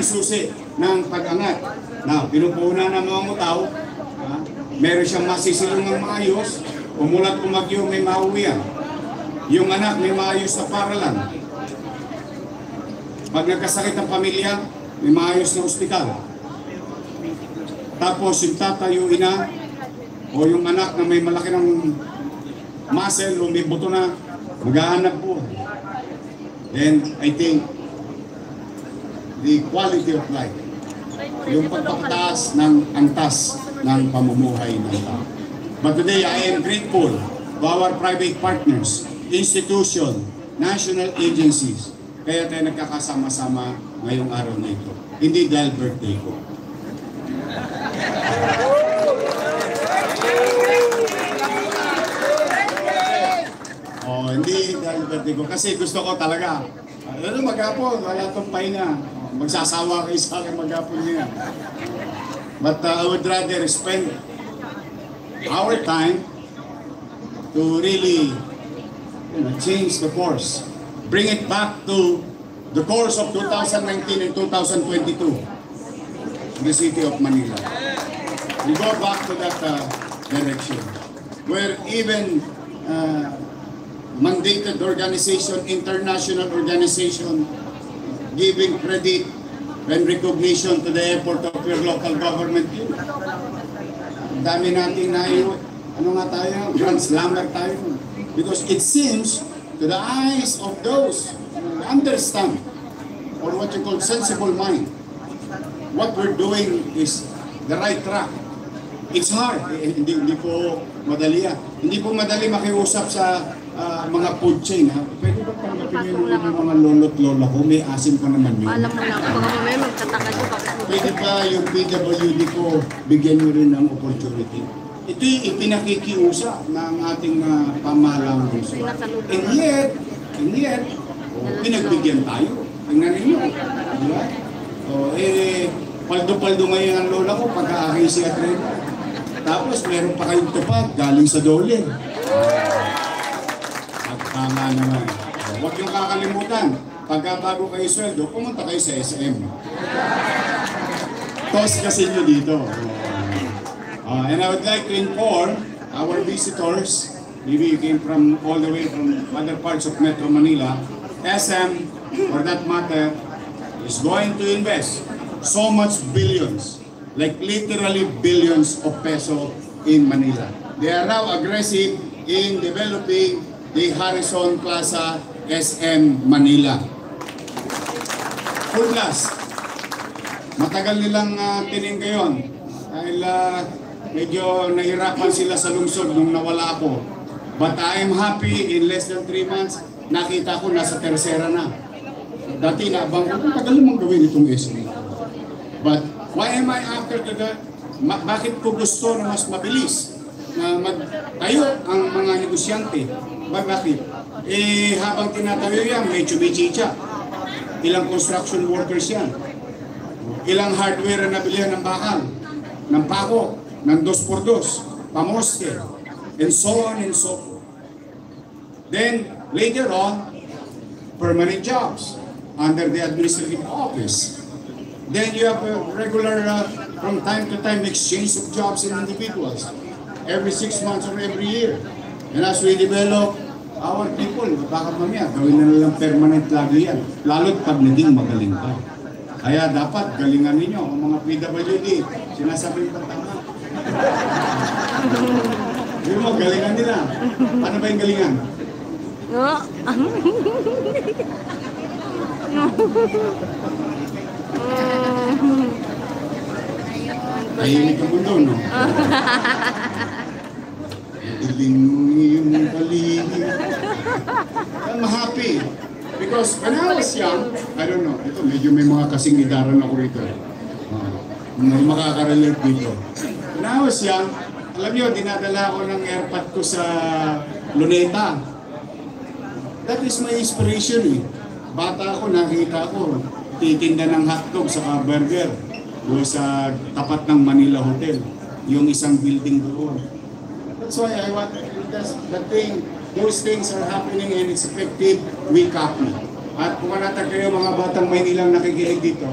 susi ng pag-angat. Na pinupunan ng mga mutaw, meron siyang masisilungang maayos, umulat umagyo may mauwian. Yung anak may maayos na paralan. Pag nagkasakit ang pamilya, may maayos na ospital. Tapos yung tatayo ina o yung anak na may malaki ng muscle o may buto na maghahanap po. Then I think the quality of life, yung pagpapataas ng antas ng pamumuhay ng tao. But today I am grateful to our private partners, institution, national agencies. Kaya tayo nagkakasama-sama ngayong araw na ito. Hindi dahil birthday ko. Hindi dahil birthday ko. Kasi gusto ko talaga. Maghapon, wala itong pahinga. Magsasawa kayo sa akin maghapon niya. But I would rather spend our time to really change the course. Bring it back to the course of 2019 and 2022 in the city of Manila. We go back to that direction where even mandated organization, international organization, giving credit and recognition to the effort of your local government. Ang dami natin na ano nga tayo, grand slammer tayo. Because it seems to the eyes of those who understand, or what you call sensible mind, what we're doing is the right track. It's hard. Hindi po madali yan. Hindi po madali makiusap sa mga food chain. Ha? Pwede ba tanggapin nyo yung mga lolo't lola ko? May asim pa naman yun. Alam mo lang, baka mamaya magtataka nyo. Pwede pa yung PWD ko, bigyan nyo rin ng opportunity. Ito yung ipinakikiusap ng ating pamahalang gusto. And yet, pinagbigyan tayo. Tingnan ninyo. Diba? Paldo-paldo ngayon ang lola ko pagka-aking si Atrena. Tapos meron pa kayong tupad galing sa Dole. Tama naman. Huwag yung kakalimutan. Pagka bago kayo sweldo, pumunta kayo sa SM. Tos kasi nyo dito. And I would like to inform our visitors, maybe you came from all the way from other parts of Metro Manila, SM, for that matter, is going to invest so much billions, like literally billions of peso in Manila. They are now aggressive in developing the Harrison Plaza SM Manila. Full blast. Matagal nilang tininggayon dahil medyo nahirapan sila sa lungsod nung nawala ako. But I am happy in less than 3 months, nakita ko nasa tercera na. Dati naabang ko, tagal namang gawin itong SM. But why am I after that? Bakit ko gusto na mas mabilis na magtayo ang mga negosyante? Bakit? Habang tinatayo yan, may chumichicha. Ilang construction workers yan. Ilang hardware na nabilihan ng bakal, ng pako, ng 2x2, pamoste, and so on and so forth. Then, later on, permanent jobs under the administrative office. Then you have a regular, from time to time, exchange of jobs in individuals. Every 6 months or every year. And as we develop our people, baka mamaya, gawin na lang permanent lagi yan. Lalo't pag naging magaling ka. Kaya dapat galingan ninyo, ang mga PWD, sinasabi ko tama. Hindi mo, galingan nila. Paano ba yung galingan? Tahimik ang mundo, no? Iling yung paligid. I'm happy. Because when I was young, I don't know, ito medyo may mga kasing idaran ako rito. Makakarelate dito. When I was young, alam niyo, dinadala ako ng airpot ko sa Luneta. That is my inspiration eh. Bata ako, nakita ko, titinda ng hotdog sa burger doon sa tapat ng Manila Hotel. Yung isang building doon. That's why I want that thing. Those things are happening and it's effective, we copy. At kung manatag kayo mga batang Maynilang nakikinig dito,